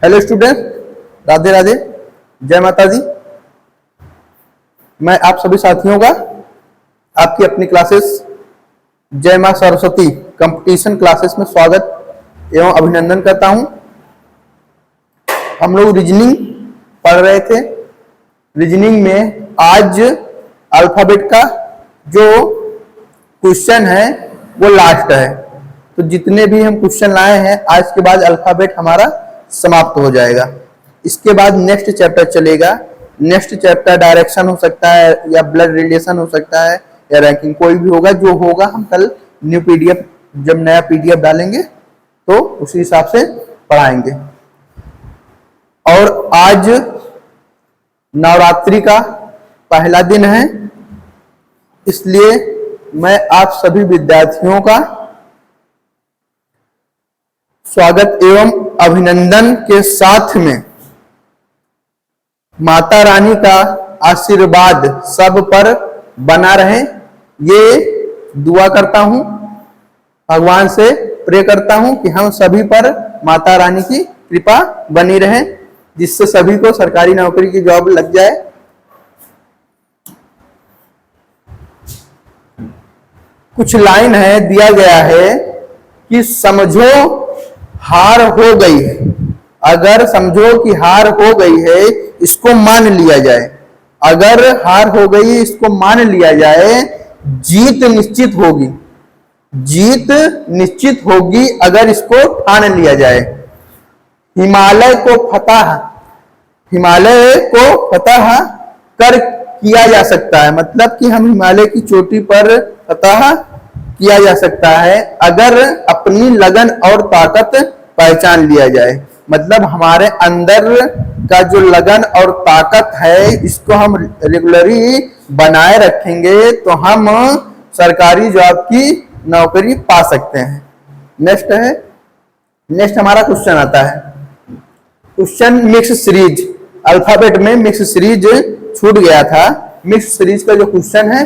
Hello student, Radhe Radhe, जय माता दी। मैं आप सभी साथियों का आपकी अपनी क्लासेस जय मां सरस्वती कंपटीशन क्लासेस में स्वागत एवं अभिनंदन करता हूं। हम लोग रीजनिंग पढ़ रहे थे। रीजनिंग में आज अल्फाबेट का जो क्वेश्चन है वो लास्ट है। तो जितने भी हम क्वेश्चन लाए हैं आज के बाद अल्फाबेट हमारा समाप्त हो जाएगा। इसके बाद नेक्स्ट चैप्टर चलेगा। नेक्स्ट चैप्टर डायरेक्शन हो सकता है या ब्लड रिलेशन हो सकता है या रैंकिंग, कोई भी होगा। जो होगा हम कल न्यू पीडीएफ, जब नया पीडीएफ डालेंगे तो उसी हिसाब से पढ़ाएंगे। और आज नवरात्रि का पहला दिन है, इसलिए मैं आप सभी विद्यार्थियों का स्वागत एवं अभिनंदन के साथ में माता रानी का आशीर्वाद सब पर बना रहे, ये दुआ करता हूं। भगवान से प्रे करता हूं कि हम सभी पर माता रानी की कृपा बनी रहे, जिससे सभी को सरकारी नौकरी की जॉब लग जाए। कुछ लाइन है, दिया गया है कि समझो हार हो गई है। अगर समझो कि हार हो गई है, इसको मान लिया जाए। अगर हार हो गई इसको मान लिया जाए, जीत निश्चित होगी। जीत निश्चित होगी अगर इसको ठान लिया जाए। हिमालय को फतह कर किया जा सकता है। मतलब कि हम हिमालय की चोटी पर फतह किया जा सकता है अगर अपनी लगन और ताकत पहचान लिया जाए। मतलब हमारे अंदर का जो लगन और ताकत है, इसको हम रेगुलरली बनाए रखेंगे तो हम सरकारी जॉब की नौकरी पा सकते हैं। नेक्स्ट हमारा क्वेश्चन आता है। क्वेश्चन मिक्स सीरीज, अल्फाबेट में मिक्स सीरीज छूट गया था। मिक्स सीरीज का जो क्वेश्चन है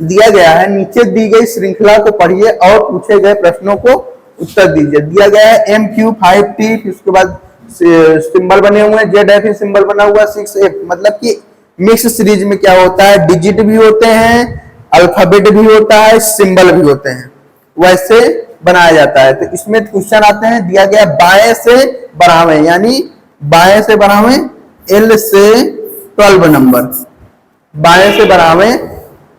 दिया गया है, नीचे दी गई श्रृंखला को पढ़िए और पूछे गए प्रश्नों को उत्तर दीजिए। दिया गया है MQ5T, उसके बाद सिंबल बने हुए हैं, ZF सिंबल बना हुआ 6F। मतलब कि मिक्स सीरीज में क्या होता है, डिजिट भी होते हैं, अल्फाबेट भी होता है, सिंबल भी होते हैं, वैसे बनाया जाता है। तो इसमें क्वेश्चन आते हैं, दिया गया बाएं से बढ़ावें, यानी बाएं से बढ़ावें L से 12 नंबर, बाएं से बढ़ावें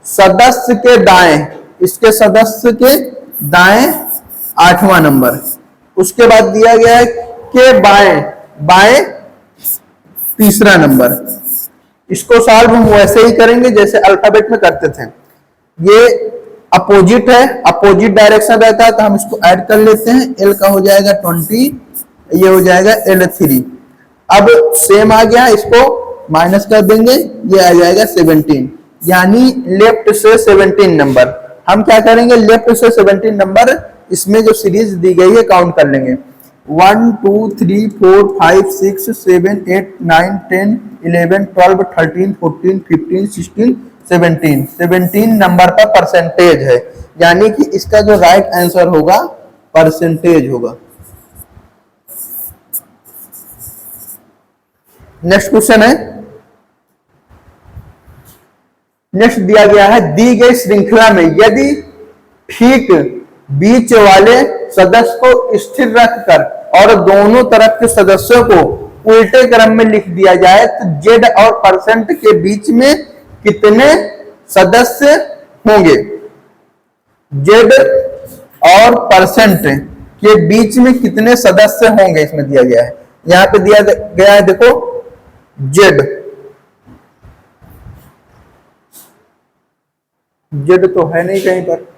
सदस्य के दाएं, इसके सदस्य के दाएं 8वां नंबर। उसके बाद दिया गया है के बाएं 3रा नंबर। इसको सॉल्व हम वैसे ही करेंगे जैसे अल्फाबेट में करते थे। ये अपोजिट है, अपोजिट डायरेक्शन रहता है, तो हम इसको ऐड कर लेते हैं। L का हो जाएगा 20, ये हो जाएगा L3। अब सेम आ गया, इसको माइनस कर देंगे, ये आ जाएगा 17, यानी लेफ्ट से 17 नंबर। हम क्या करेंगे, लेफ्ट से 17 नंबर, इसमें जो सीरीज दी गई है काउंट कर लेंगे। 1 2 3 4 5 6 7 8 9 10 11 12 13 14 15 16 17 17 नंबर पर परसेंटेज है, यानी कि इसका जो राइट आंसर होगा परसेंटेज होगा। नेक्स्ट क्वेश्चन है। नेक्स्ट दिया गया है, दी गई श्रृंखला में यदि ठीक बीच वाले सदस्य को स्थिर रखकर और दोनों तरफ के सदस्यों को उल्टे क्रम में लिख दिया जाए तो जेड और परसेंट के बीच में कितने सदस्य होंगे। जेड और परसेंट के बीच में कितने सदस्य होंगे, इसमें दिया गया है। यहां पे दिया गया है, देखो जेड तो है नहीं कहीं पर।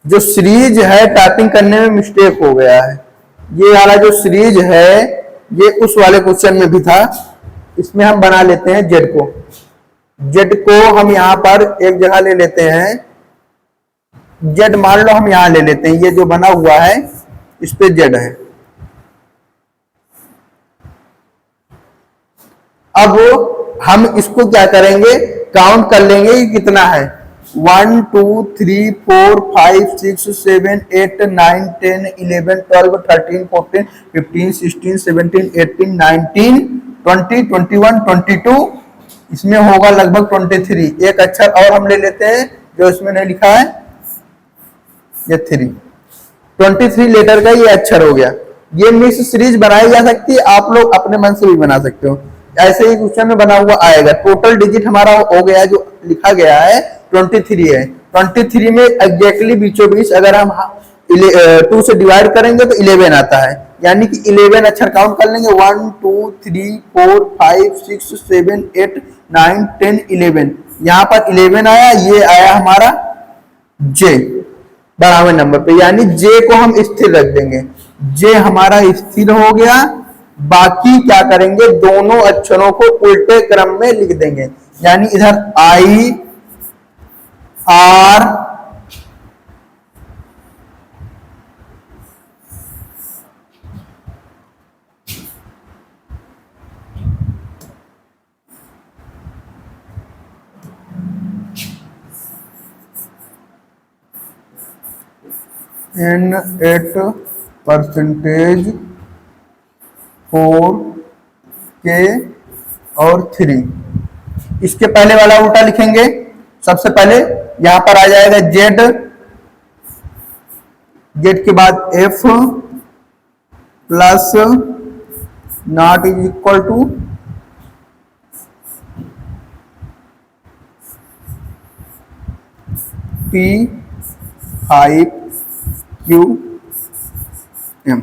जो सीरीज है टाइपिंग करने में मिस्टेक हो गया है। ये वाला जो सीरीज है ये उस वाले क्वेश्चन में भी था, इसमें हम बना लेते हैं जेड को। जेड को हम यहां पर एक जगह ले लेते हैं, जेड मान लो हम यहां ले लेते हैं, ये जो बना हुआ है इस पे जेड है। अब हम इसको क्या करेंगे, काउंट कर लेंगे कि कितना है। 1 2 3 4 5 6 7 8 9 10 11 12 13 14 15 16 17 18 19 20 21 22, इसमें होगा लगभग 23। एक अक्षर और हम ले लेते हैं जो इसमें नहीं लिखा है, ये 3, 23 लेटर का ये अक्षर हो गया। ये मिक्स सीरीज बनाई जा सकती है, आप लोग अपने मन से भी बना सकते हो। ऐसे ही क्वेश्चन में बना हुआ आएगा। टोटल डिजिट हमारा हो गया, जो लिखा गया है 23 है। 23 में एग्जैक्टली बीचों बीच अगर हम 2 से डिवाइड करेंगे तो 11 आता है, यानी कि 11 अक्षर काउंट कर लेंगे। 1 2 3 4 5 6 7 8 9 10 11, यहाँ पर 11 आया, ये आया हमारा जे 12वें नंबर पे, यानी जे को हम स्थिर रख देंगे। जे हमारा स्थिर हो गया। बाकी क्या करेंगे, दोनों अक्षरों को उल्टे क्रम में लिख देंगे, यानी इधर आई आर N8% 4 K और 3। इसके पहले वाला उल्टा लिखेंगे। सबसे पहले यहां पर आ जाएगा जेड, जेड के बाद F plus not is equal to P5 Q M।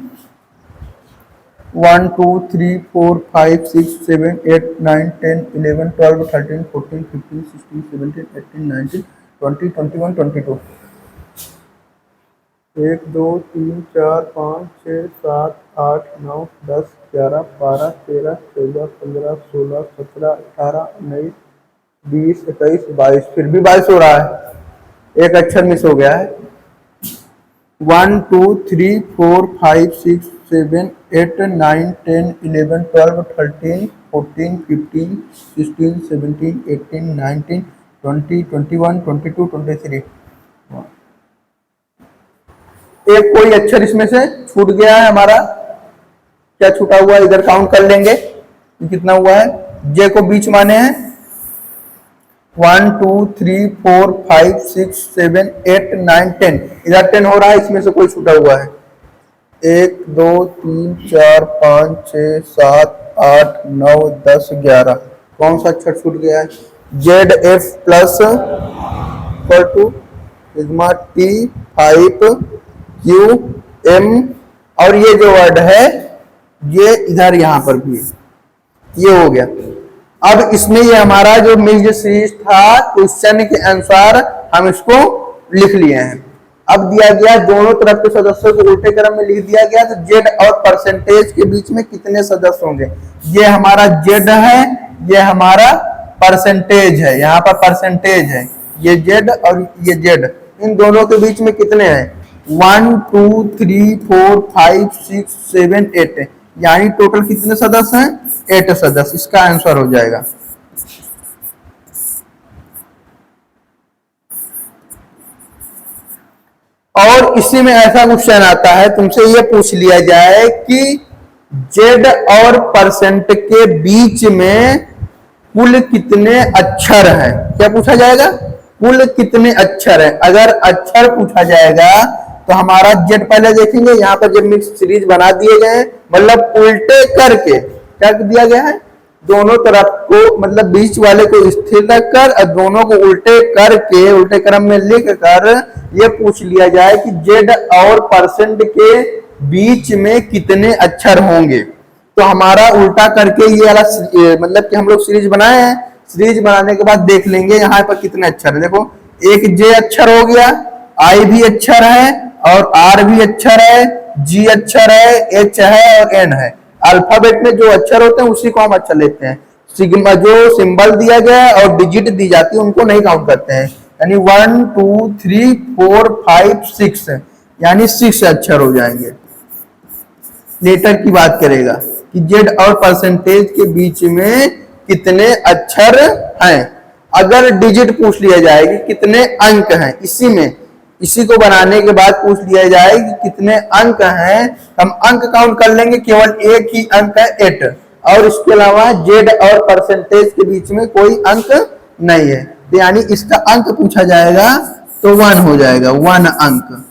1 2 3 4 5 6 7 8 9 10 11 12 13 14 15 16 17 18 19 20 21 22। 1 2 3 4 5 6 7 8 9 10 11 12 13 14 15 16 17 18 19 20 21 22, फिर भी 22 हो रहा है, एक अक्षर मिस हो गया है। 1 2 3 4 5 6 7 8 9 10 11 12 13 14 15 16 17 18 19 20 21 22 23। एक कोई अक्षर इसमें से छूट गया है हमारा, क्या छूटा हुआ है इधर काउंट कर लेंगे कितना हुआ है। जे को बीच माने हैं 1 2 3 4 5 6 7 8 9 10, इधर 10 हो रहा है, इसमें से कोई छूटा हुआ है। 1 2 3 4 5 6 7 8 9 10 11, कौन सा अक्षर छूट गया है। Z F plus equal to sigma T 5 Q M, और ये जो वर्ड है ये इधर यहां पर भी ये हो गया। अब इसमें ये हमारा जो मिक्स्ड सीरीज था क्वेश्चन के अनुसार हम इसको लिख लिए हैं। अब दिया गया दोनों तरफ के सदस्यों को उल्टे क्रम में लिख दिया गया, तो जेड और परसेंटेज के बीच में कितने सदस्य होंगे। ये हमारा जेड है, ये हमारा परसेंटेज है, यहाँ पर परसेंटेज है, ये जेड और ये जेड, इन दोनों के बीच में कितने हैं 1 2 3 4 5 6 7 8, यानी टोटल कितने सदस्य हैं 8 सदस्य। इसका आंसर हो जाएगा। और इसी में ऐसा क्वेश्चन आता है, तुमसे ये पूछ लिया जाए कि जेड और परसेंट के बीच में कुल कितने अक्षर हैं, क्या पूछा जाएगा, कुल कितने अक्षर हैं। अगर अक्षर पूछा जाएगा तो हमारा जेड पहले देखेंगे, यहाँ पर जब मिक्स सीरीज बना दिए गए, मतलब उल्टे करके क्या दिया गया है, दोनों तरफ को मतलब बीच वाले को स्थिर रखकर और दोनों को उल्टे करके उल्टे क्रम में लिख कर ये पूछ लिया जाए कि जेड और परसेंट के बीच में कितने अक्षर होंगे। तो हमारा उल्टा करके ये वाला मतलब कि हम लोग सीरीज बनाए हैं, सीरीज बनाने के बाद देख लेंगे यहाँ पर कितने अक्षर है। देखो एक जे अक्षर हो गया, आई भी अक्षर है और आर भी अक्षर है, जी अक्षर है, एच है और एन है। अल्फाबेट में जो अक्षर होते हैं उसी को हम अक्षर लेते हैं। सिग्मा जो सिंबल दिया गया है और डिजिट दी जाती है उनको नहीं काउंट करते हैं, यानी 1 2 3 4 5 6 यानी 6 अक्षर हो जाएंगे। लेटर की बात करेगा कि जेड और परसेंटेज के बीच में कितने अक्षर हैं। अगर डिजिट पूछ लिया जाए कि कितने अंक हैं, इसी को बनाने के बाद पूछ लिया जाए कि कितने अंक हैं, हम अंक काउंट कर लेंगे, केवल एक ही अंक है 8 और इसके अलावा जेड और परसेंटेज के बीच में कोई अंक नहीं है, तो यानी इसका अंक पूछा जाएगा तो 1 हो जाएगा, 1 अंक।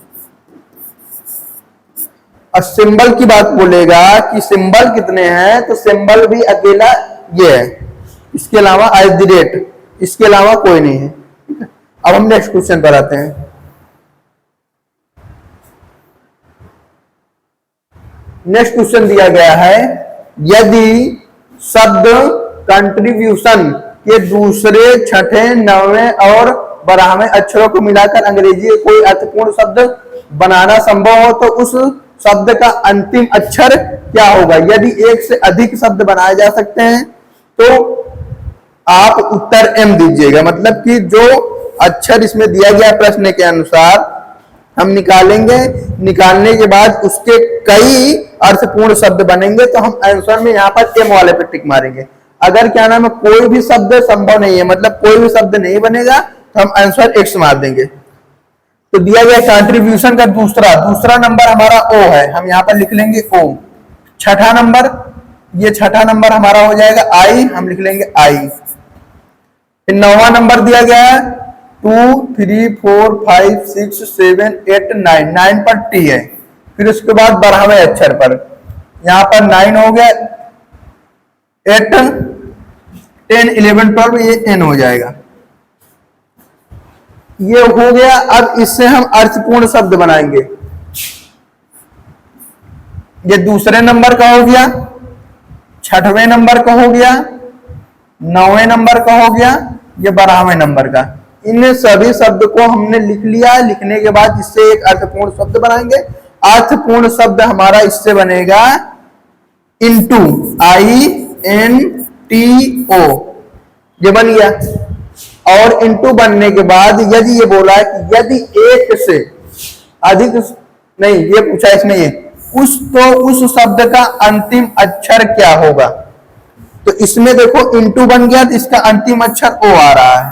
और सिंबल की बात बोलेगा कि सिंबल कितने हैं, तो सिंबल भी अकेला ये है, इसके अलावा @, इसके अलावा कोई नहीं है। अब हम नेक्स्ट क्वेश्चन पर आते हैं। नेक्स्ट क्वेश्चन दिया गया है, यदि शब्द कंट्रीब्यूशन के दूसरे, छठे, 9वें और 12वें अक्षरों को मिलाकर अंग्रेजी में कोई अर्थपूर्ण शब्द बनाना संभव हो तो उस शब्द का अंतिम अक्षर क्या होगा। यदि एक से अधिक शब्द बनाए जा सकते हैं तो आप उत्तर M दीजिएगा, मतलब कि जो अक्षर इसमें दिया गया प्रश्न के अनुसार हम निकालेंगे, निकालने के बाद उसके कई अर्थपूर्ण शब्द बनेंगे तो हम आंसर में यहाँ पर M वाले पे टिक मारेंगे। अगर क्या नाम है कोई भी शब्द संभव नहीं है, मतलब कोई भी शब्द नहीं बनेगा, तो हम आंसर X मार देंगे। तो दिया गया कंट्रीब्यूशन का दूसरा नंबर हमारा O है, हम यहाँ पर लिख लेंगे O। छठा नंबर, ये छठा नंबर हमारा हो जाएगा I, हम लिख लेंगे I। फिर 9वां नंबर दिया गया है 2 3 4 5 6 7 8 9, 9 पर T है। फिर उसके बाद 12वें अक्षर पर, यहाँ पर 9 हो गया, 8 10 11 12 ये N हो जाएगा, ये हो गया। अब इससे हम अर्थपूर्ण शब्द बनाएंगे। ये दूसरे नंबर का हो गया, छठवें नंबर का हो गया, 9वें नंबर का हो गया, ये 12वें नंबर का। इन सभी शब्द को हमने लिख लिया है। लिखने के बाद इससे एक अर्थपूर्ण शब्द बनाएंगे। अर्थपूर्ण शब्द हमारा इससे बनेगा इंटू, INTO, ये बन गया। और इंटू बनने के बाद यदि ये बोला है कि यदि एक से अधिक, नहीं ये पूछा इसमें, ये उस शब्द का अंतिम अक्षर क्या होगा, तो इसमें देखो इंटू बन गया तो इसका अंतिम अक्षर O आ रहा है,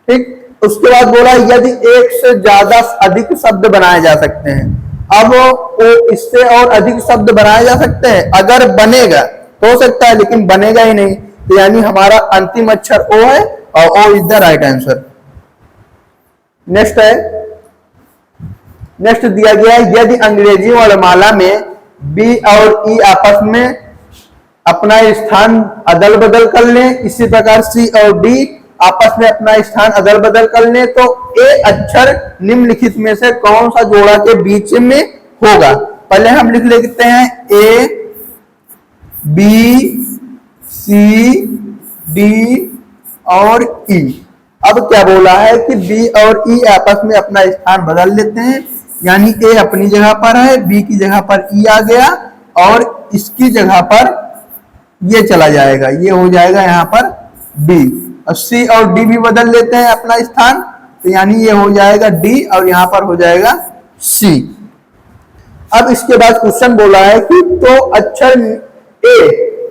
ठीक। उसके बाद बोला यदि एक से ज्यादा अधिक शब्द बनाए जा सकते हैं। अब इससे और अधिक शब्द बनाए जा सकते हैं, अगर बनेगा तो हो सकता है, लेकिन बनेगा ही नहीं, तो यानी हमारा अंतिम अक्षर O है और O is the right answer. Next है, नेक्स्ट दिया गया है, यदि अंग्रेजी वर्णमाला में B और E आपस में अपना स्थान अदल बदल कर लें, इसी प्रकार C और D आपस में अपना स्थान अदल बदल कर लें, तो A अक्षर निम्नलिखित में से कौन सा जोड़ा के बीच में होगा। पहले हम लिख लेते हैं A B C D और E। अब क्या बोला है कि B और E आपस में अपना स्थान बदल लेते हैं, यानी A अपनी जगह पर है, B की जगह पर E आ गया और इसकी जगह पर ये चला जाएगा, ये हो जाएगा यहाँ पर B। और C और D भी बदल लेते हैं अपना स्थान, तो यानी ये हो जाएगा D और यहाँ पर हो जाएगा C। अब इसके बाद क्वेश्चन बोला है कि तो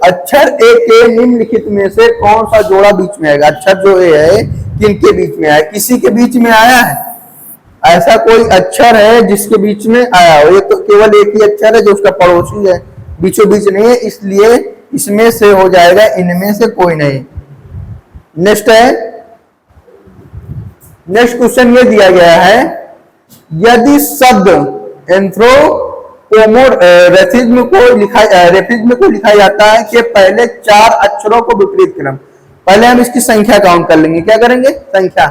अक्षर A के निम्नलिखित में से कौन सा जोड़ा बीच में आएगा। अक्षर जो A है किनके बीच में आया, किसी के बीच में आया है, ऐसा कोई अक्षर है जिसके बीच में आया हो। ये तो केवल एक ही अक्षर है जो उसका पड़ोसी है, बीचों बीच नहीं है, इसलिए इसमें से हो जाएगा, इनमें से कोई नहीं। नेक्स्ट है, नेक्स्ट क्वेश्चन ये दिया गया है, यदि शब्द रेफिज्म को लिखा जाता है कि पहले 4 अक्षरों को विपरीत क्रम। पहले हम इसकी संख्या काउंट कर लेंगे, क्या करेंगे, संख्या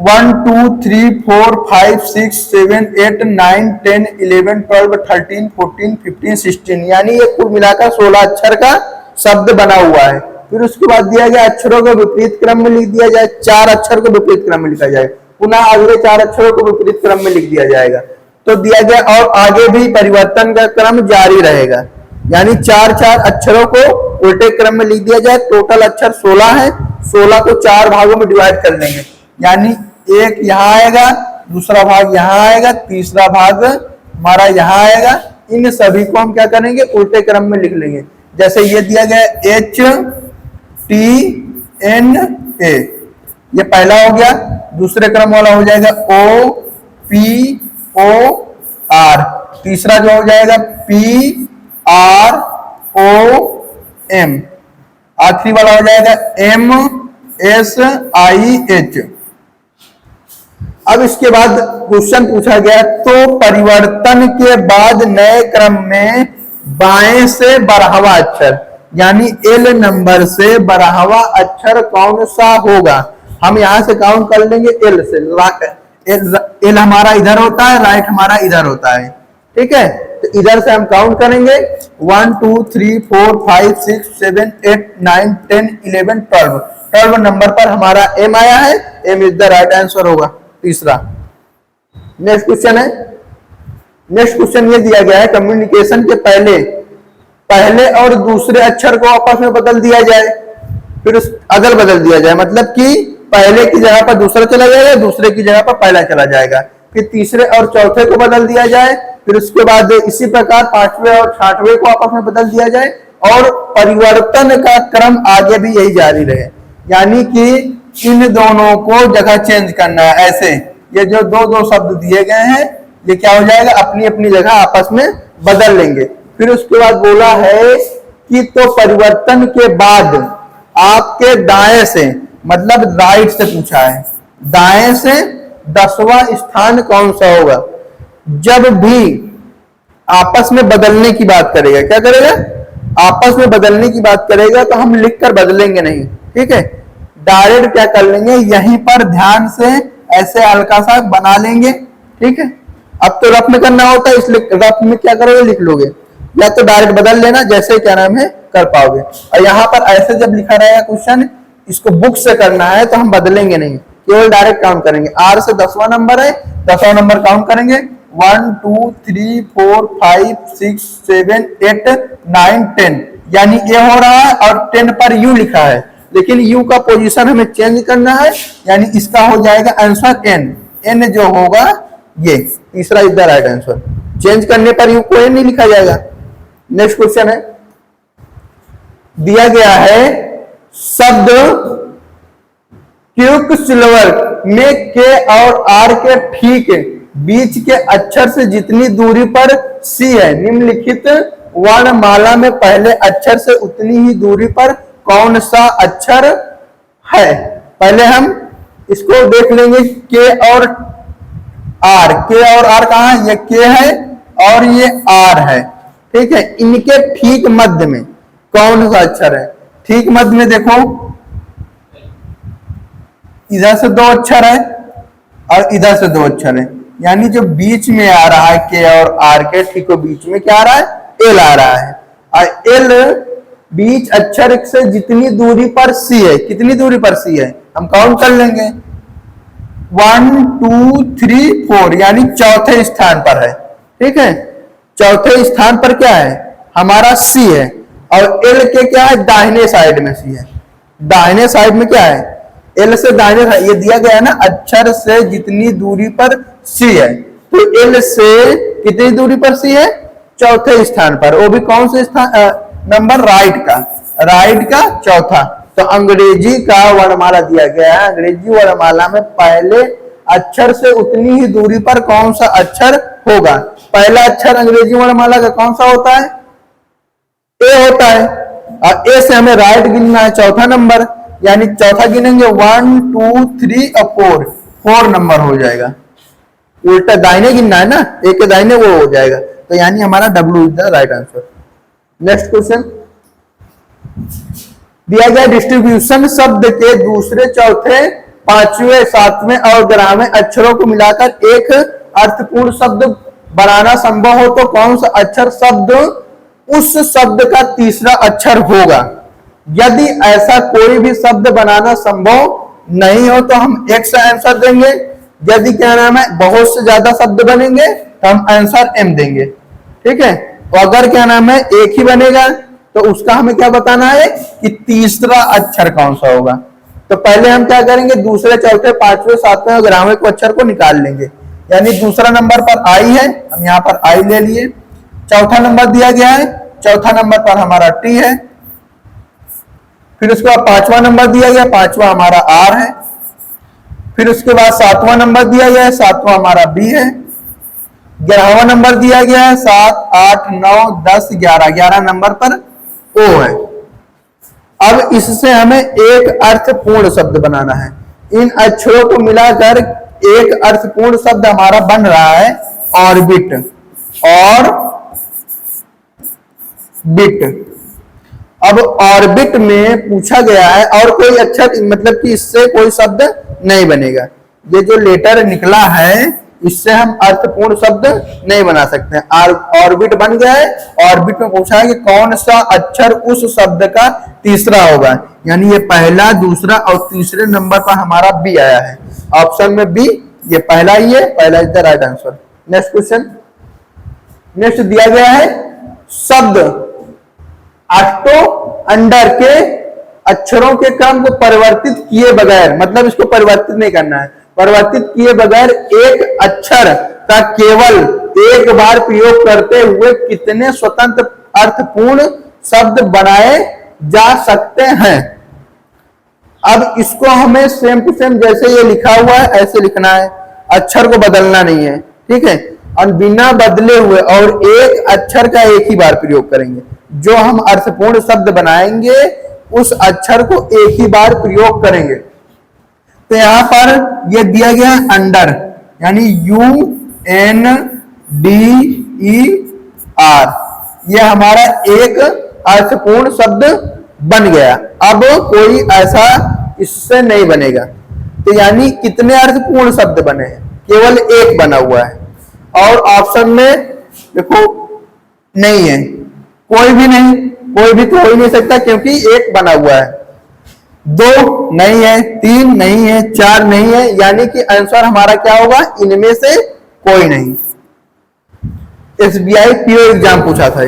1 2 3 4 5 6 7 8 9 10 11 12 13 14 15 16, यानी ये कुल मिलाकर 16 अक्षर का शब्द बना हुआ है। फिर उसके बाद दिया गया अक्षरों को विपरीत क्रम में लिख दिया जाए, 4 अक्षर को विपरीत क्रम में लिखा जाए, पुनः अगले 4 अक्षरों को विपरीत क्रम में लिख दिया जाएगा, तो दिया गया और आगे भी परिवर्तन का क्रम जारी रहेगा। यानी चार चार अक्षरों को उल्टे क्रम में लिख दिया जाए। टोटल अक्षर 16 है, 16 को 4 भागों में डिवाइड कर लेंगे, यानी एक यहाँ आएगा, दूसरा भाग यहाँ आएगा, तीसरा भाग हमारा यहाँ आएगा। इन सभी को हम क्या करेंगे, उल्टे क्रम में लिख लेंगे। जैसे ये दिया गया HTNA, ये पहला हो गया। दूसरे क्रम वाला हो जाएगा OPOR, तीसरा जो हो जाएगा PROM, आखिरी वाला हो जाएगा MSIH। अब इसके बाद क्वेश्चन पूछा गया, तो परिवर्तन के बाद नए क्रम में बाएं से बारहवां अक्षर यानी L नंबर से बारहवां अक्षर कौन सा होगा। हम यहां से काउंट कर लेंगे L से। L हमारा इधर होता है, राइट हमारा इधर होता है, ठीक है। तो इधर से हम काउंट करेंगे 1 2 3 4 5 6 7 8 9 10 11 12। 12 नंबर पर हमारा M आया है। M is the right answer होगा, तीसरा। नेक्स्ट क्वेश्चन है, नेक्स्ट क्वेश्चन ये दिया गया है, कम्युनिकेशन के पहले और दूसरे अक्षर को आपस में बदल दिया जाए, फिर अदल बदल दिया जाए, मतलब कि पहले की जगह पर दूसरा चला जाएगा, दूसरे की जगह पर पहला चला जाएगा, फिर तीसरे और चौथे को बदल दिया जाए, फिर उसके बाद इसी प्रकार पांचवें और छठवें को आपस में बदल दिया जाए, और परिवर्तन का क्रम आगे भी यही जारी रहे। यानी कि इन दोनों को जगह चेंज करना है। ऐसे ये जो दो दो शब्द दिए गए हैं, ये क्या हो जाएगा, अपनी अपनी जगह आपस में बदल लेंगे। फिर उसके बाद बोला है कि तो परिवर्तन के बाद आपके दाएं से, मतलब राइट से पूछा है, दाएं से 10वां स्थान कौन सा होगा। जब भी आपस में बदलने की बात करेगा, क्या करेगा, आपस में बदलने की बात करेगा, तो हम लिखकर बदलेंगे नहीं, ठीक है। डायरेक्ट क्या कर लेंगे, यहीं पर ध्यान से ऐसे हल्का सा बना लेंगे, ठीक है। अब तो रफ में करना होता है, इसलिए रफ में क्या करोगे, लिख लोगे, या तो डायरेक्ट बदल लेना, जैसे क्या नाम है कर पाओगे। और यहाँ पर ऐसे जब लिखा रहेगा क्वेश्चन, इसको बुक से करना है तो हम बदलेंगे नहीं, केवल डायरेक्ट काउंट करेंगे। R से 10वां नंबर है, 10वां नंबर काउंट करेंगे 1 2 3 4 5 6 7 8 9 10, यानी ये हो रहा है, और 10 पर U लिखा है, लेकिन U का पोजीशन हमें चेंज करना है, यानी इसका हो जाएगा आंसर N जो होगा ये तीसरा is the right answer. Change करने पर U को N नहीं लिखा जाएगा। नेक्स्ट क्वेश्चन है, दिया गया है शब्द क्यूक सिल्वर में के और R के ठीक बीच के अक्षर से जितनी दूरी पर C है, निम्नलिखित वर्णमाला में पहले अक्षर से उतनी ही दूरी पर कौन सा अक्षर है। पहले हम इसको देख लेंगे के और R। के और R कहां है, ये के है और ये R है, ठीक है। इनके ठीक मध्य में कौन सा अक्षर है। ठीक मध्य में देखो, इधर से 2 अक्षर है और इधर से 2 अक्षर है, यानी जो बीच में आ रहा है के और R के ठीक बीच में क्या आ रहा है, L आ रहा है। और L बीच अक्षर से जितनी दूरी पर C है, कितनी दूरी पर C है हम काउंट कर लेंगे 1 2 3 4, यानी चौथे स्थान पर है, ठीक है। चौथे स्थान पर क्या है, हमारा C है, और L के क्या है, दाहिने साइड में C है। दाहिने साइड में क्या है, L से दाहिने साइड, ये दिया गया है ना, अक्षर से जितनी दूरी पर C है, तो L से कितनी दूरी पर C है, चौथे स्थान पर, वो भी कौन से स्थान नंबर, राइट का चौथा। तो अंग्रेजी का वर्णमाला दिया गया है, अंग्रेजी वर्णमाला में पहले अक्षर से उतनी ही दूरी पर कौन सा अक्षर होगा। पहला अक्षर अंग्रेजी वर्णमाला का कौन सा होता है, ए होता है, और ए से हमें राइट गिनना है, चौथा नंबर, यानी चौथा गिनेंगे 1 2 3 और 4 नंबर हो जाएगा। उल्टा दाहिने गिनना है ना, एक के दाहिने वो हो जाएगा, तो यानी हमारा W is the right answer. Next question दिया गया, डिस्ट्रीब्यूशन शब्द के दूसरे, चौथे, पांचवें, सातवें और 11वें अक्षरों को मिलाकर एक अर्थपूर्ण शब्द बनाना संभव हो तो कौन सा अक्षर शब्द उस शब्द का तीसरा अक्षर होगा। यदि ऐसा कोई भी शब्द बनाना संभव नहीं हो तो हम X आंसर देंगे। यदि क्या नाम है बहुत से ज्यादा शब्द बनेंगे तो हम आंसर M देंगे, ठीक है। तो अगर क्या नाम है एक ही बनेगा तो उसका हमें क्या बताना है कि तीसरा अक्षर कौन सा होगा। तो पहले हम क्या करेंगे, दूसरे, चौथे, पांचवें, सातवें और 11वें को अक्षर को निकाल लेंगे। यानी दूसरा नंबर पर आई है, हम यहाँ पर आई ले लिए। चौथा नंबर दिया गया है, चौथा नंबर पर हमारा टी है। फिर उसके बाद पांचवा नंबर दिया गया, पांचवा हमारा आर है। फिर उसके बाद सातवां नंबर दिया गया है, सातवां हमारा बी है। 11वां नंबर दिया गया है, 7, 8, 9, 10, 11, 11 नंबर पर ओ है। अब इससे हमें एक अर्थपूर्ण शब्द बनाना है। इन अक्षरों को मिलाकर एक अर्थपूर्ण शब्द हमारा बन रहा है ऑर्बिट, और बिट। अब ऑर्बिट में पूछा गया है और कोई अक्षर, मतलब कि इससे कोई शब्द नहीं बनेगा। ये जो लेटर निकला है इससे हम अर्थपूर्ण शब्द नहीं बना सकते हैं। ऑर्बिट बन गया है, ऑर्बिट में पूछा है कि कौन सा अक्षर उस शब्द का तीसरा होगा। यानी ये पहला, दूसरा और तीसरे नंबर पर हमारा बी आया है। ऑप्शन में बी, ये पहला ही है, पहला is the right answer. Next question. Next दिया गया है शब्द ऑक्टो अंडर के अक्षरों के क्रम को परिवर्तित किए बगैर, मतलब इसको परिवर्तित नहीं करना है, परिवर्तित किए बगैर एक अक्षर का केवल एक बार प्रयोग करते हुए कितने स्वतंत्र अर्थपूर्ण शब्द बनाए जा सकते हैं। अब इसको हमें सेम टू सेम जैसे ये लिखा हुआ है ऐसे लिखना है, अक्षर को बदलना नहीं है, ठीक है। और बिना बदले हुए और एक अक्षर का एक ही बार प्रयोग करेंगे। जो हम अर्थपूर्ण शब्द बनाएंगे उस अक्षर को एक ही बार प्रयोग करेंगे। तो यहां पर ये दिया गया अंडर, यानी UNDER, ये हमारा एक अर्थपूर्ण शब्द बन गया। अब कोई ऐसा इससे नहीं बनेगा। तो यानी कितने अर्थपूर्ण शब्द बने हैं, केवल एक बना हुआ है। और ऑप्शन में देखो नहीं है, कोई भी नहीं, कोई भी तो हो ही नहीं सकता क्योंकि एक बना हुआ है। 2 नहीं है, 3 नहीं है, 4 नहीं है, यानी कि आंसर हमारा क्या होगा, इनमें से कोई नहीं। SBI पीओ एग्जाम पूछा था।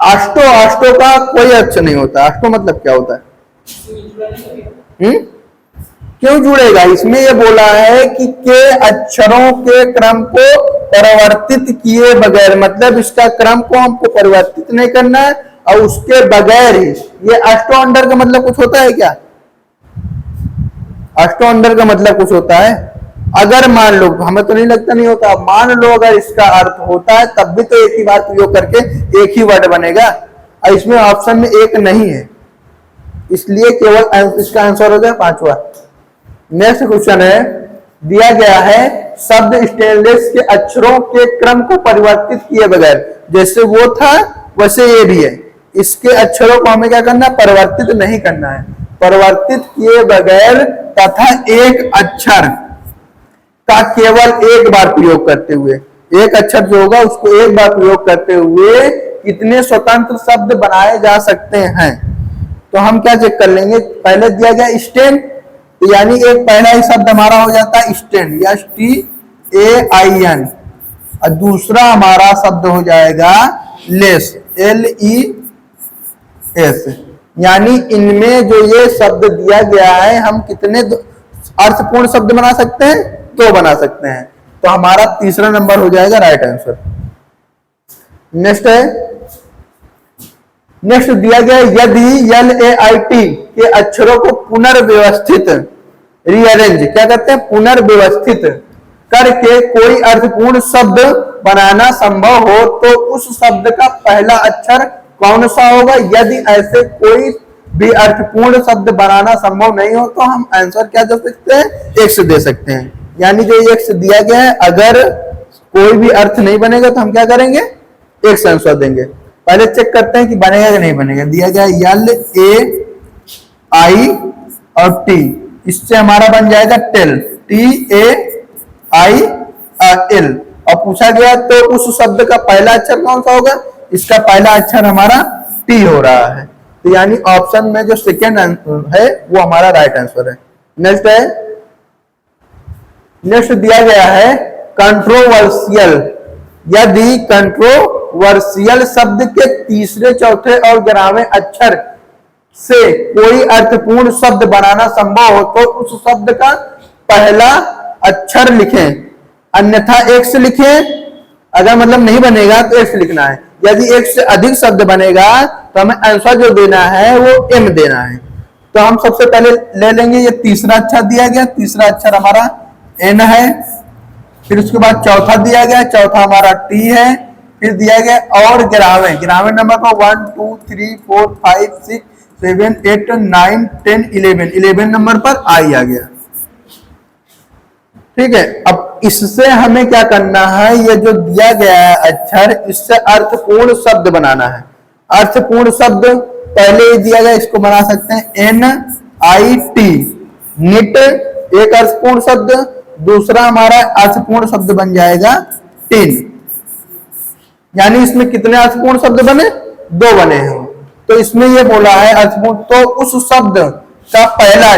अष्टो का कोई अक्षर नहीं होता। अष्टो मतलब क्या होता है? क्यों जुड़ेगा? इसमें ये बोला है कि के अक्षरों के क्रम को परिवर्तित किए बगैर, मतलब इसका क्रम को हमको परिवर्तित नहीं करना है और उसके बगैर ही। ये अष्टो अंडर का मतलब कुछ होता है क्या? अष्टो अंडर का मतलब कुछ होता है? अगर मान लो, हमें तो नहीं लगता नहीं होता, मान लो अगर इसका अर्थ होता है तब भी तो एक ही बार प्रयोग करके एक ही वर्ड बनेगा। और इसमें ऑप्शन में एक नहीं है, इसलिए केवल इसका आंसर हो गया 5वां। नेक्स्ट क्वेश्चन है, दिया गया है शब्द स्टेनलेस के अक्षरों के क्रम को परिवर्तित किए बगैर, जैसे वो था वैसे ये भी है। इसके अक्षरों को हमें क्या करना है, परिवर्तित नहीं करना है। परिवर्तित किए बगैर तथा एक अक्षर का केवल एक बार प्रयोग करते हुए, एक अक्षर जो होगा उसको एक बार प्रयोग करते हुए कितने स्वतंत्र शब्द बनाए जा सकते हैं। तो हम क्या चेक कर लेंगे, पहले दिया गया स्टेन, यानी एक पहला ही शब्द हमारा हो जाता है स्टेन, STAIN, और दूसरा हमारा शब्द हो जाएगा लेस, LES। यानी इनमें जो ये शब्द दिया गया है हम कितने अर्थपूर्ण शब्द बना सकते हैं, 2 बना सकते हैं। तो हमारा तीसरा नंबर हो जाएगा राइट आंसर। नेक्स्ट है, नेक्स्ट दिया गया यदि LAIT के अक्षरों को पुनर्व्यवस्थित, रीअरेंज क्या करते हैं, पुनर्व्यवस्थित करके कोई अर्थपूर्ण शब्द बनाना संभव हो तो उस शब्द का पहला अक्षर कौन सा होगा। यदि ऐसे कोई भी अर्थपूर्ण शब्द बनाना संभव नहीं हो तो हम आंसर क्या दे सकते हैं, X दे सकते हैं। यानी जो X दिया गया है, अगर कोई भी अर्थ नहीं बनेगा तो हम क्या करेंगे, X आंसर देंगे। पहले चेक करते हैं कि बनेगा कि नहीं बनेगा। दिया गया LAI और T, इससे हमारा बन जाएगा टेल, TAIL। और पूछा गया तो उस शब्द का पहला अक्षर कौन सा होगा, इसका पहला अक्षर हमारा T हो रहा है। तो यानी ऑप्शन में जो सेकेंड आंसर है वो हमारा राइट आंसर है। नेक्स्ट है, नेक्स्ट दिया गया है कंट्रोवर्शियल यदि कंट्रोवर्शियल शब्द के तीसरे, चौथे और 11वें अक्षर से कोई अर्थपूर्ण शब्द बनाना संभव हो तो उस शब्द का पहला अक्षर लिखें, अन्यथा एक्स लिखें। अगर मतलब नहीं बनेगा तो एक्स लिखना है। यदि एक से अधिक शब्द बनेगा तो हमें आंसर जो देना है वो एम देना है। तो हम सबसे पहले ले लेंगे, ये तीसरा अक्षर दिया गया, तीसरा अक्षर हमारा एन है। फिर उसके बाद चौथा दिया गया, चौथा हमारा टी है। फिर दिया गया और 11वें नंबर को 1 2 3 4 5 6 7 8 9 10 11 नंबर पर आई आ गया। ठीक है, अब इससे हमें क्या करना है, ये जो दिया गया है अक्षर, इससे अर्थपूर्ण शब्द बनाना है। अर्थपूर्ण शब्द पहले ही दिया गया, इसको बना सकते हैं NIT, निट एक अर्थपूर्ण शब्द, दूसरा हमारा अर्थपूर्ण शब्द बन जाएगा टिन। यानी इसमें कितने अर्थपूर्ण शब्द बने, 2 बने हैं। तो इसमें ये बोला है अर्थपूर्ण, तो उस शब्द का पहला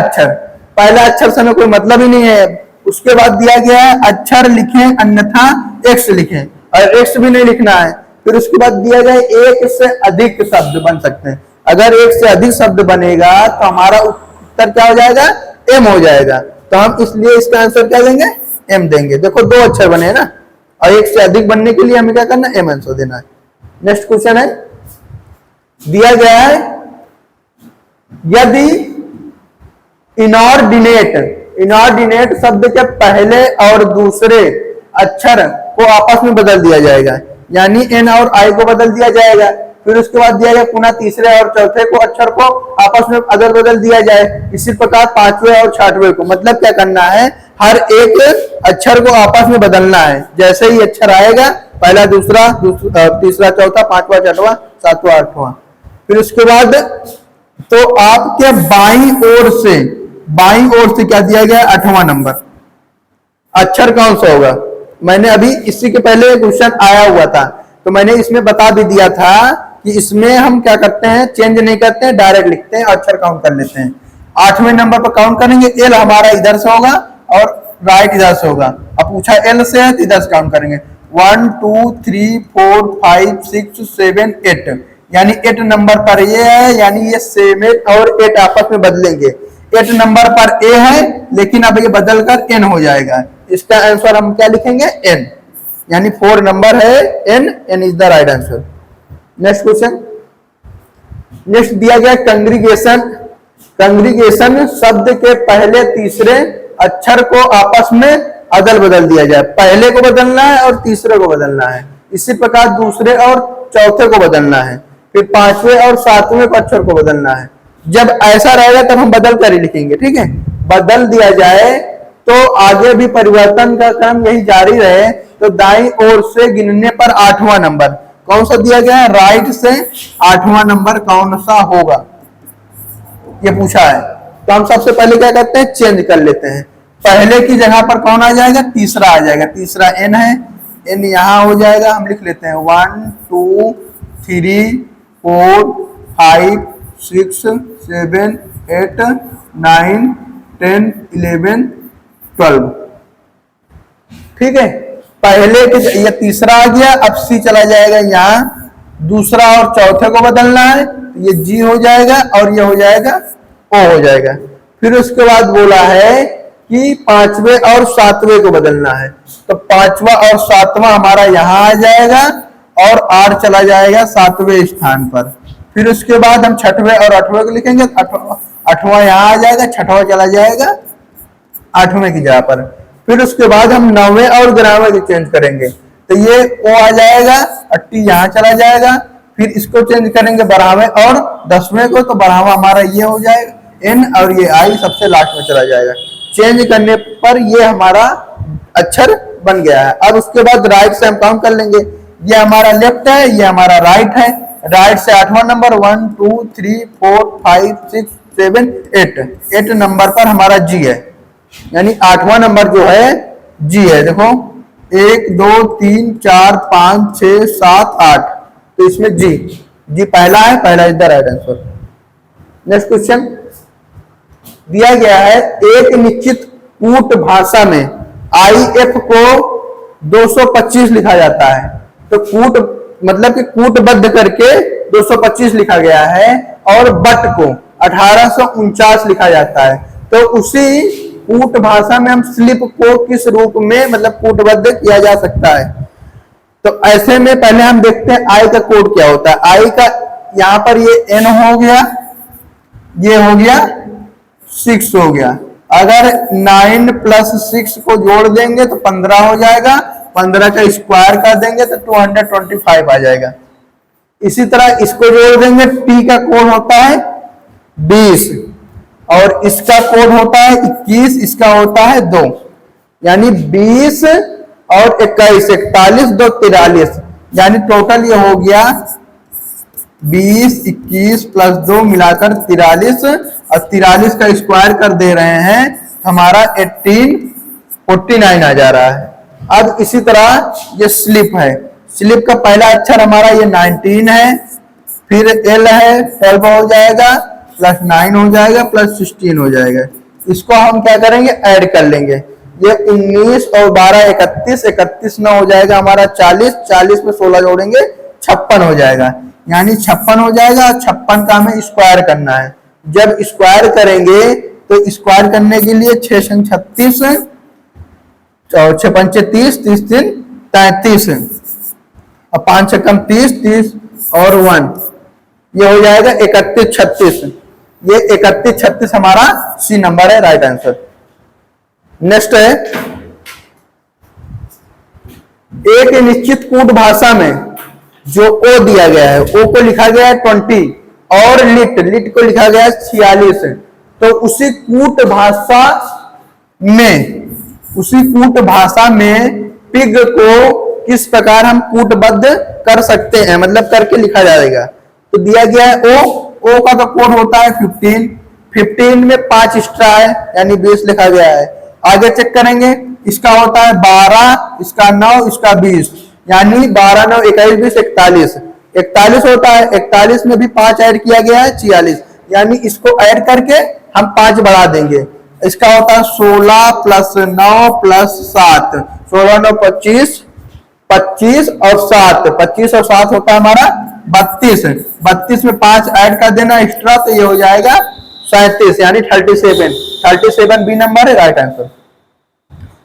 अक्षर से हमें कोई मतलब ही नहीं है। उसके बाद दिया गया है अक्षर लिखें, अन्यथा एक्स लिखें, और एक्स भी नहीं लिखना है। फिर उसके बाद दिया गया एक से अधिक शब्द बन सकते हैं। अगर एक से अधिक शब्द बनेगा तो हमारा उत्तर क्या हो जाएगा, एम हो जाएगा। तो हम इसलिए इसका आंसर क्या देंगे, एम देंगे। देखो 2 अक्षर बने हैं ना, और एक से अधिक बनने के लिए हमें क्या करना है, एम आंसर देना है। नेक्स्ट क्वेश्चन है, दिया गया है यदि इनऑर्डिनेट शब्द के पहले और दूसरे अक्षर को आपस में बदल दिया जाएगा, यानी एन और आई को बदल दिया जाएगा। फिर उसके बाद दिया गया पुनः तीसरे और चौथे को अक्षर को आपस में अदल बदल दिया जाए। इसी प्रकार 5वें और 6वें को, मतलब क्या करना है, हर एक अक्षर को आपस में बदलना है। जैसे ही अक्षर आएगा, पहला दूसरा तीसरा चौथा 5वां 6वां 7वां 8वां। फिर उसके बाद तो आपके बाईं ओर से क्या दिया गया, 8वां नंबर अक्षर कौन सा होगा। मैंने अभी इसी के पहले क्वेश्चन आया हुआ था, तो मैंने इसमें बता भी दिया था कि इसमें हम क्या करते हैं, चेंज नहीं करते हैं, डायरेक्ट लिखते हैं, अक्षर काउंट कर लेते हैं। 8वें नंबर पर काउंट करेंगे, एल हमारा इधर से होगा और राइट इधर से होगा। अब पूछा एल से है तो इधर से काउंट करेंगे, 1 2 3 4 5 6 7 8, यानी 8 नंबर पर ये है, यानी ये 7 और 8 आपस में बदलेंगे। 8 नंबर पर ए है, लेकिन अब ये बदल कर एन हो जाएगा। इसका आंसर हम क्या लिखेंगे, एन, यानी 4 नंबर है N is the right answer. Next question, next दिया गया कंग्रीगेशन शब्द के पहले तीसरे अक्षर को आपस में अदल बदल दिया जाए। पहले को बदलना है और तीसरे को बदलना है। इसी प्रकार दूसरे और चौथे को बदलना है, फिर 5वें और 7वें अक्षर को बदलना है। जब ऐसा रहेगा तब हम बदल कर ही लिखेंगे। ठीक है, बदल दिया जाए तो आगे भी परिवर्तन का क्रम यही जारी रहे। तो दाईं ओर से गिनने पर 8वां नंबर कौन सा दिया गया है, राइट से 8वां नंबर कौन सा होगा, ये पूछा है। तो हम सबसे पहले क्या करते हैं, चेंज कर लेते हैं। पहले की जगह पर कौन आ जाएगा, तीसरा आ जाएगा। तीसरा एन है, एन यहां हो जाएगा। हम लिख लेते हैं 1 2 3 4 5 6 7 8 9 10 11 12। ठीक है, पहले के ये तीसरा आ गया, अब सी चला जाएगा यहाँ। दूसरा और चौथे को बदलना है, ये जी हो जाएगा और ये हो जाएगा ओ हो जाएगा। फिर उसके बाद बोला है कि 5वें और 7वें को बदलना है, तो 5वां और 7वां हमारा यहाँ आ जाएगा और आर चला जाएगा 7वें स्थान पर। फिर उसके बाद हम 6वें और 8वें को लिखेंगे, 8वां यहाँ आ जाएगा, 6वां चला जाएगा 8वें की जगह पर। फिर उसके बाद हम 9वें और 11वें को चेंज करेंगे, तो ये ओ आ जाएगा, 80 यहाँ चला जाएगा। फिर इसको चेंज करेंगे 12वें और 10वें को, तो 12वां हमारा ये हो जाएगा एन, और ये आई सबसे लास्ट में चला जाएगा। चेंज करने पर ये हमारा अक्षर बन गया है। अब उसके बाद राइट से हम काउंट कर लेंगे, ये हमारा लेफ्ट है, ये हमारा राइट है। राइट से 8वां नंबर 1 2 3 4 5 6 7 8 नंबर पर हमारा जी है, यानी 8वां नंबर जो है जी है। देखो 1 2 3 4 5 6 7 8, तो इसमें जी पहला है, पहला is the right answer. Next question दिया गया है, एक निश्चित कूट भाषा में IF को 225 लिखा जाता है। तो कूट मतलब कि कूटबद्ध करके 225 लिखा गया है और बट को 1849 लिखा जाता है। तो उसी कूट भाषा में हम स्लिप को किस रूप में मतलब कूटबद्ध किया जा सकता है। तो ऐसे में पहले हम देखते हैं आई का कोड क्या होता है। आई का यहां पर ये n हो गया, ये हो गया 6 हो गया। अगर 9 प्लस 6 को जोड़ देंगे तो 15 हो जाएगा, 15 का स्क्वायर कर देंगे तो 225 आ जाएगा। इसी तरह इसको जोड़ देंगे, टी का कोड होता है 20 और इसका कोड होता है 21, इसका होता है 2, यानी 20 और 21, 41 2 43, यानी टोटल ये हो गया 20 21 प्लस 2 मिलाकर 43 और 43 का स्क्वायर कर दे रहे हैं हमारा 1849 आ जा रहा है। अब इसी तरह ये स्लिप है, स्लिप का पहला अक्षर हमारा ये 19 है, फिर एल है 12 हो जाएगा, प्लस 9 हो जाएगा, प्लस 16 हो जाएगा। इसको हम क्या करेंगे, ऐड कर लेंगे। ये 19 और 12 31, 31 9 हो जाएगा हमारा 40, 40 में 16 जोड़ेंगे 56 हो जाएगा, यानी 56 हो जाएगा। 56 का हमें स्क्वायर करना है। जब स्क्वायर करेंगे तो स्क्वायर करने के लिए 6 संग 36 और 6 पंचे 30, 30 3 33 और 5 से कम 30, 30 और 1, ये हो जाएगा 31 36। ये 31 36 हमारा सी नंबर है, राइट आंसर। नेक्स्ट है, एक निश्चित कूट भाषा में जो ओ दिया गया है, ओ को लिखा गया है 20 और लिट, लिट को लिखा गया है 46। तो उसी कूट भाषा में पिग को किस प्रकार हम कूटबद्ध कर सकते हैं, मतलब करके लिखा जाएगा। तो दिया गया है ओ का तो कोड होता है 15, 15 में 5 एक्स्ट्रा है यानी 20 लिखा गया है। आगे चेक करेंगे, इसका होता है 12, इसका 9, इसका 20, यानी 12 9 21 20 41, 41 होता है। 41 में भी 5 ऐड किया गया है 46, यानी इसको ऐड करके हम 5 बढ़ा देंगे। इसका होता है 16 प्लस 9 प्लस 7, 16 9 25, 25 और 7, 25 और 7 होता है हमारा 32, 32 में 5 ऐड कर देना एक्स्ट्रा, तो ये हो जाएगा 37, यानी 37 बी नंबर है, राइट आंसर।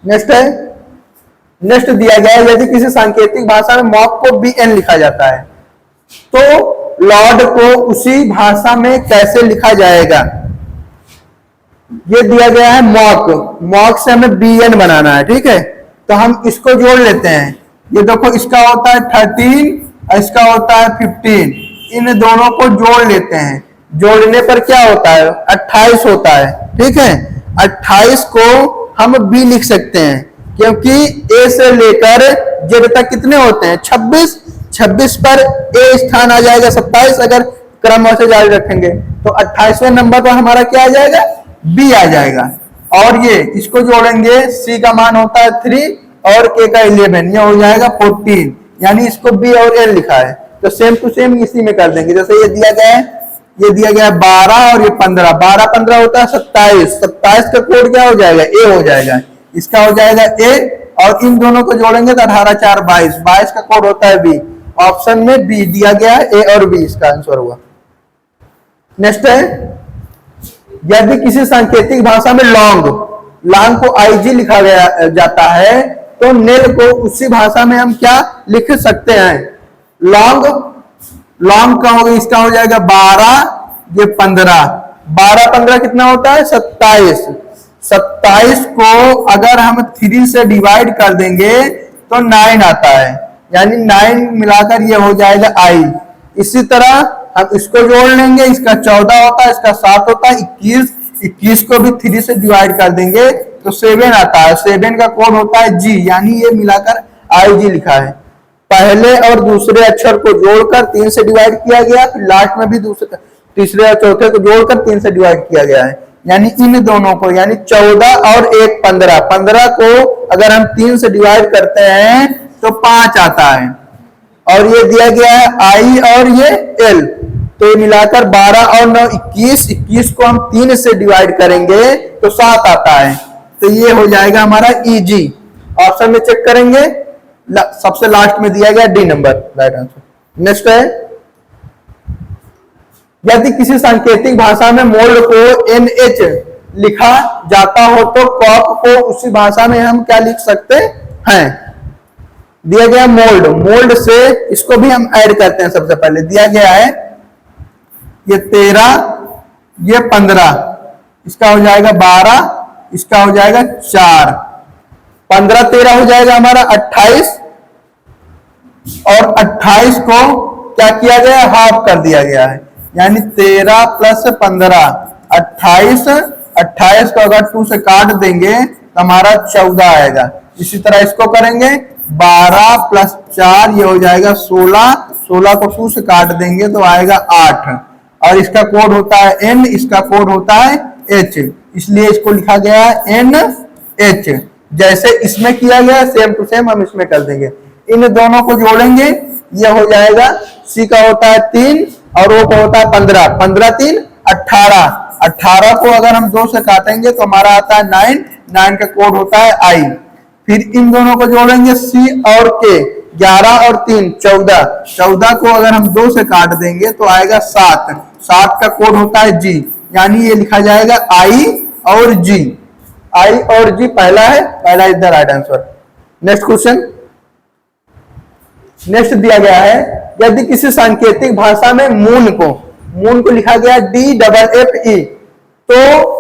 नेक्स्ट है, नेक्स्ट दिया गया है, यदि किसी सांकेतिक भाषा में मॉक को BN लिखा जाता है तो लॉर्ड को उसी भाषा में कैसे लिखा जाएगा। ये दिया गया है मॉक, मॉक से हमें BN बनाना है, ठीक है। तो हम इसको जोड़ लेते हैं। ये देखो, इसका होता है 13 और इसका होता है 15, इन दोनों को जोड़ लेते हैं। जोड़ने पर क्या होता है, 28 होता है, ठीक है। 28 को हम B लिख सकते हैं, क्योंकि A से लेकर Z तक कितने होते हैं, 26, 26 पर A स्थान आ जाएगा 27, अगर क्रम से जारी रखेंगे तो 28वें नंबर पर हमारा क्या आ जाएगा, B आ जाएगा। और ये इसको जोड़ेंगे, C का मान होता है 3 और K का 11, ये हो जाएगा 14, यानी इसको B और L लिखा है। तो सेम टू सेम इसी में कर देंगे। जैसे ये दिया गया है, ये दिया गया है 12 और ये 15, 12 15 होता है 27, 27 का कोड क्या हो जाएगा, A हो जाएगा, इसका हो जाएगा A, और इन दोनों को जोड़ेंगे तो 18 4 22, 22 का कोड होता है B। ऑप्शन में B दिया गया है, A और B इसका आंसर हुआ। नेक्स्ट है, यदि किसी सांकेतिक भाषा में लॉन्ग को IG लिखा गया जाता है तो नेल को उसी भाषा में हम क्या लिख सकते हैं। लॉन्ग का होगा, इसका हो जाएगा 12, ये 15, 12 15 कितना होता है 27, 27 को अगर हम 3 से डिवाइड कर देंगे तो 9 आता है, यानी 9 मिलाकर ये हो जाएगा I। इसी तरह हम इसको जोड़ लेंगे, इसका 14 होता है, इसका 7 होता है 21, 21 को भी 3 से डिवाइड कर देंगे तो 7 आता है, 7 का कोड होता है G, यानी ये मिलाकर IG लिखा है। पहले और दूसरे अक्षर को जोड़कर 3 से डिवाइड किया गया, फिर लास्ट में भी तीसरे और चौथे को जोड़कर 3 से डिवाइड किया गया है, यानी इन दोनों को, यानी 14 और 1 15, 15 को अगर हम 3 से डिवाइड करते हैं तो 5 आता है। और ये दिया गया है I और ये L, तो ये मिलाकर 12 और 9 21, 21 को हम 3 से डिवाइड करेंगे तो 7 आता है, तो ये हो जाएगा हमारा EG। ऑप्शन में चेक करेंगे, सबसे लास्ट में दिया गया D number right answer. Next है, यदि किसी सांकेतिक भाषा में मोल्ड को NH लिखा जाता हो तो कॉप को उसी भाषा में हम क्या लिख सकते हैं। दिया गया मोल्ड, मोल्ड से इसको भी हम ऐड करते हैं। सबसे पहले दिया गया है ये 13, ये 15, इसका हो जाएगा 12, इसका हो जाएगा 4, 15 13 हो जाएगा हमारा 28, और 28 को क्या किया गया, हाफ कर दिया गया है, यानी 13 प्लस 15 28, 28 को अगर 2 से काट देंगे तो हमारा 14 आएगा। इसी तरह इसको करेंगे 12 प्लस 4 ये हो जाएगा 16, 16 को 2 से काट देंगे तो आएगा 8, और इसका कोड होता है N, इसका कोड होता है H, इसलिए इसको लिखा गया है NH। जैसे इसमें किया गया सेम टू सेम हम इसमें कर देंगे। इन दोनों को जोड़ेंगे, ये हो जाएगा C का होता है 3 और O का होता है 15, 15 3 18, 18 को अगर हम 2 से काटेंगे तो हमारा आता है 9, 9 का कोड होता है I। फिर इन दोनों को जोड़ेंगे C और K, 11 और 3 14, 14 को अगर हम 2 से काट देंगे तो आएगा 7, 7 का कोड होता है G, यानी ये लिखा जाएगा I और G, I और G पहला है, पहला is the right answer. Next question, next दिया गया है, यदि किसी सांकेतिक भाषा में मून को लिखा गया DFFE तो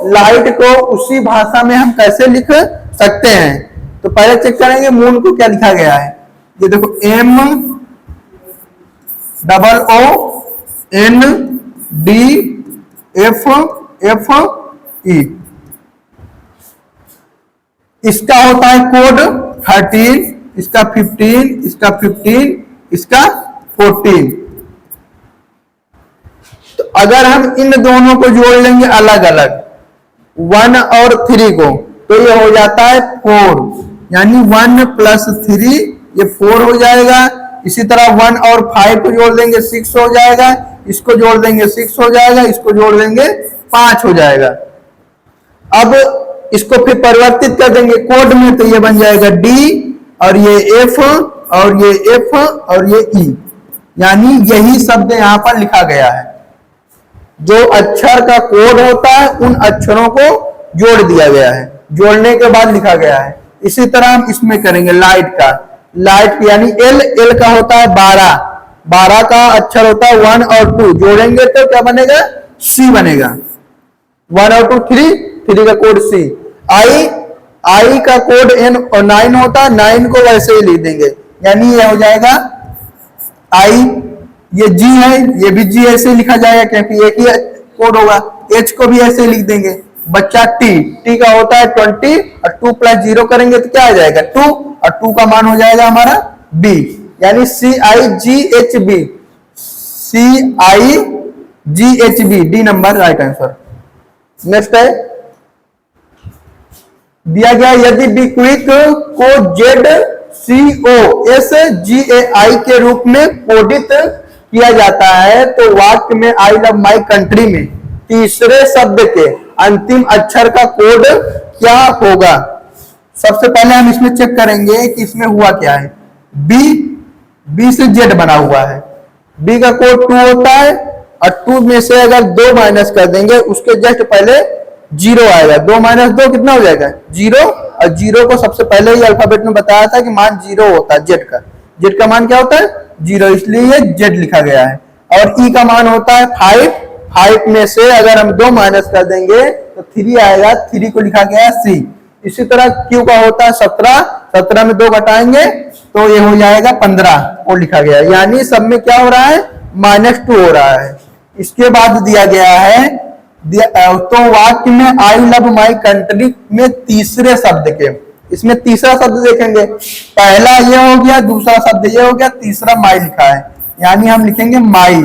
लाइट को उसी भाषा में हम कैसे लिख सकते हैं। तो पहले चेक करेंगे मून को क्या लिखा गया है। ये देखो MOONDFFE, इसका होता है कोड 13, इसका 15, इसका 15, इसका 14। तो अगर हम इन दोनों को जोड़ लेंगे अलग अलग 1 और 3 को तो ये हो जाता है 4, यानी 1 प्लस 3 ये 4 हो जाएगा। इसी तरह 1 और 5 को जोड़ देंगे 6 हो जाएगा, इसको जोड़ देंगे 6 हो जाएगा, इसको जोड़ देंगे 5 हो जाएगा। अब इसको फिर परिवर्तित कर देंगे कोड में तो ये बन जाएगा D और ये F और ये F और ये E, यानी यही शब्द यहां पर लिखा गया है। जो अक्षर का कोड होता है उन अक्षरों को जोड़ दिया गया है, जोड़ने के बाद लिखा गया है। इसी तरह हम इसमें करेंगे लाइट का, लाइट यानी L का होता है 12, 12 का अक्षर होता है 1 और 2, जोड़ेंगे तो क्या बनेगा, C बनेगा। 1 और 2 3, 3 का कोड C। I का कोड N और 9 होता है, 9 को वैसे ही लिख देंगे, यानी ये हो जाएगा I। ये G है, ये भी G ऐसे ही लिखा जाएगा क्योंकि एक ही कोड होगा। H को भी ऐसे ही लिख देंगे। बच्चा T का होता है 20 और 2 प्लस 0 करेंगे तो क्या आ जाएगा 2, और 2 का मान हो जाएगा हमारा B, यानी CIGHB, CIGHB, D number right answer. Next है, दिया गया यदि बीक्विक को ZCOSGAI के रूप में कोडित किया जाता है तो वाक्य में आई लव माई कंट्री में तीसरे शब्द के अंतिम अक्षर का कोड क्या होगा। सबसे पहले हम इसमें चेक करेंगे कि इसमें हुआ क्या है। बी से जेड बना हुआ है, बी का कोड 2 होता है और 2 में से अगर 2 माइनस कर देंगे उसके जस्ट पहले 0 आएगा। 2 माइनस 2 कितना हो जाएगा 0, और 0 को सबसे पहले ही अल्फाबेट में बताया था कि मान 0 होता है, जेड का मान क्या होता है 0, इसलिए ये जेड लिखा गया है। और ई का मान होता है 5, 5 में से अगर हम 2 माइनस कर देंगे तो 3 आएगा, 3 को लिखा गया है सी। इसी तरह क्यू का होता है 17, 17 में 2 घटाएंगे तो ये हो जाएगा 15 को लिखा गया है, यानी सब में क्या हो रहा है -2 हो रहा है। इसके बाद दिया गया है तो वाक्य में आई लव माई कंट्री में तीसरे शब्द के, इसमें तीसरा शब्द देखेंगे, पहला ये हो गया, दूसरा शब्द ये हो गया, तीसरा माई लिखा है, यानी हम लिखेंगे माई।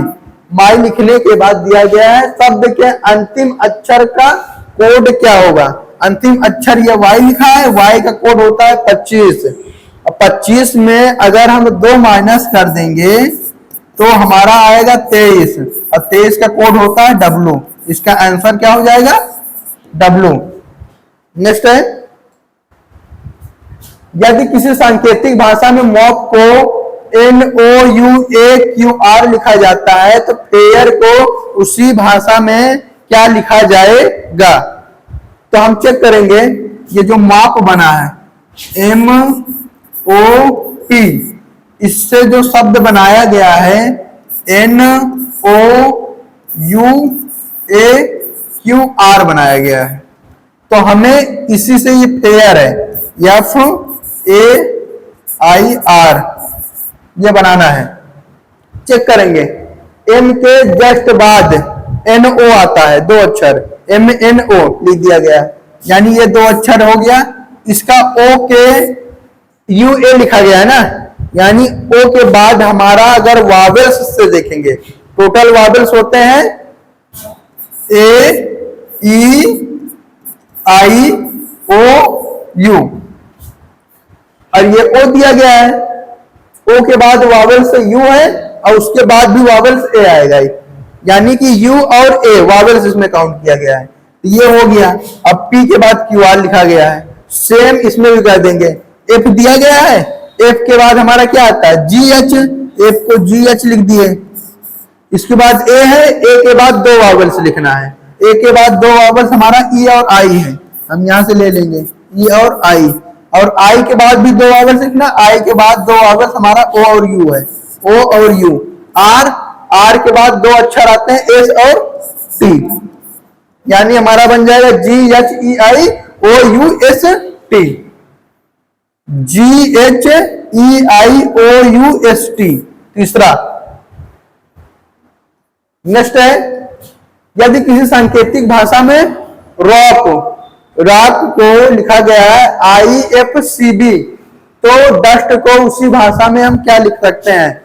माई लिखने के बाद दिया गया है शब्द के अंतिम अक्षर का कोड क्या होगा। अंतिम अक्षर ये वाई लिखा है, वाई का कोड होता है 25, और 25 में अगर हम 2 माइनस कर देंगे तो हमारा आएगा 23, और 23 का कोड होता है डब्लू। इसका आंसर क्या हो जाएगा डब्लू। नेक्स्ट है, यदि किसी सांकेतिक भाषा में मॉप को NOUAQR लिखा जाता है तो फेयर को उसी भाषा में क्या लिखा जाएगा। तो हम चेक करेंगे, ये जो माप बना है MOP, इससे जो शब्द बनाया गया है NOUAQR बनाया गया है, तो हमें इसी से ये फेयर है FAIR ये बनाना है। चेक करेंगे, M के जस्ट बाद NO आता है, 2 अक्षर MNO लिख दिया गया, यानी ये 2 अक्षर हो गया। इसका O के UA लिखा गया है ना, यानी O के बाद हमारा अगर वावेल्स से देखेंगे, टोटल वावेल्स होते हैं A E I O U, और ये O दिया गया है, O के बाद वावेल्स U है और उसके बाद भी वावेल्स A आएगा, यानी कि U और A वावेल्स इसमें काउंट किया गया है। ये हो गया। अब P के बाद QR लिखा गया है, सेम इसमें भी कर देंगे। F दिया गया है, F के बाद हमारा क्या आता है GH, F को GH लिख दिए। इसके बाद A है, A के बाद 2 वावेल्स लिखना है, A के बाद 2 वावेल्स हमारा E और I है, हम यहां से ले लेंगे E और I, और I के बाद भी 2 वावेल्स लिखना, I के बाद 2 वावेल्स हमारा O और U है, O और U। R के बाद 2 अक्षर आते हैं S और T, यानी हमारा बन जाएगा GHEIOUST, GHEIOUST तीसरा। नेक्स्ट है, यदि किसी सांकेतिक भाषा में रॉक को लिखा गया है IFCB, तो डस्ट को उसी भाषा में हम क्या लिख सकते हैं।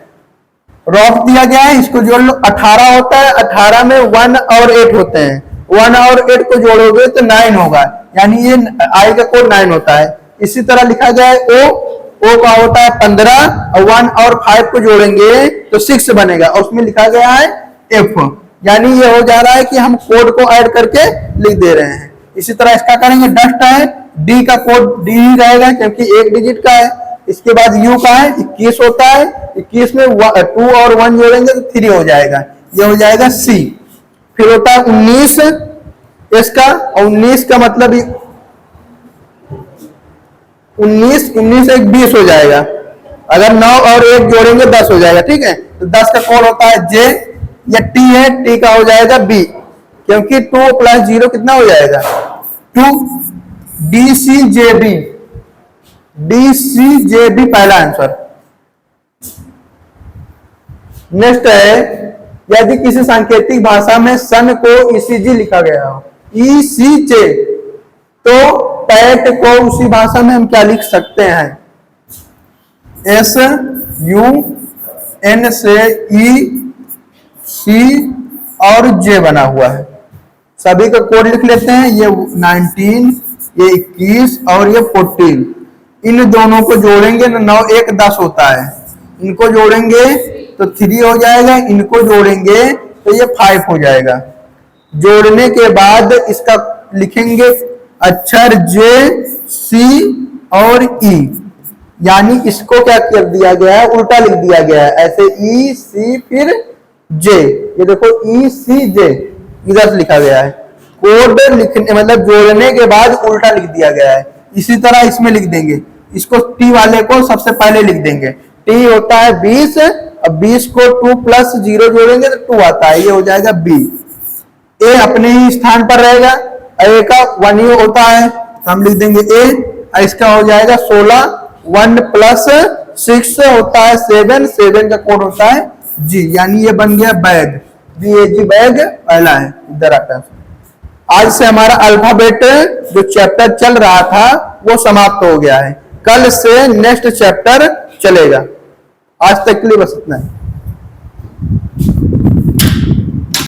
रॉक दिया गया है, इसको जोड़ लो, 18 होता है, 18 में 1 और 8 होते हैं, 1 और 8 को जोड़ोगे तो 9 होगा, यानी ये I का कोड 9 होता है। इसी तरह लिखा गया है O का होता है 15, और 1 और 5 को जोड़ेंगे तो 6 बनेगा, और उसमें लिखा गया है F, यानी ये हो जा रहा है कि हम कोड को ऐड करके लिख दे रहे हैं। इसी तरह इसका करेंगे, डस्ट है, D का कोड D ही रहेगा क्योंकि 1 डिजिट का है। इसके बाद U का है 21 होता है, 21 में 2 और 1 जोड़ेंगे तो 3 हो जाएगा, ये हो जाएगा C। फिर होता है 19 इसका, और 19 का मतलब 19 एक 20 हो जाएगा, अगर 9 और 1 जोड़ेंगे 10 हो जाएगा, ठीक है। तो 10 का कोड होता है J, या T है, T का हो जाएगा B, क्योंकि 2 + 0 कितना हो जाएगा 2। DCJB पहला आंसर। नेक्स्ट है, यदि किसी सांकेतिक भाषा में सन को ECG लिखा गया हो, ECJ, तो पैट को उसी भाषा में हम क्या लिख सकते हैं, SUN से EC और J बना हुआ है। सभी का कोड लिख लेते हैं, ये 19, ये 21 और ये 14। इन दोनों को जोड़ेंगे तो 9 1 10 होता है, इनको जोड़ेंगे तो 3 हो जाएगा, इनको जोड़ेंगे तो ये 5 हो जाएगा। जोड़ने के बाद इसका लिखेंगे अक्षर J, C और E, यानी इसको क्या कर दिया गया है, उल्टा लिख दिया गया है, ऐसे E C फिर J, ये देखो ECJ इधर से लिखा गया है। कोड लिखने मतलब जोड़ने के बाद उल्टा लिख दिया गया है। इसी तरह इसमें लिख देंगे, इसको T वाले को सबसे पहले लिख देंगे, T होता है 20, अब 20 को 2 + 0 जोड़ेंगे तो 2 आता है, ये हो जाएगा B। A अपने ही स्थान पर रहेगा, A का 1 ही होता है, हम लिख देंगे A, इसका हो जाएगा 16, 1 + 6 होता है 7, 7 का कोड होता है G, यानी ये बन गया बैग, BAG बैग पहला है, इधर आता है। आज से हमारा अल्फाबेट जो चैप्टर चल रहा था वो समाप्त हो गया है, कल से नेक्स्ट चैप्टर चलेगा। आज तक के लिए बस इतना है।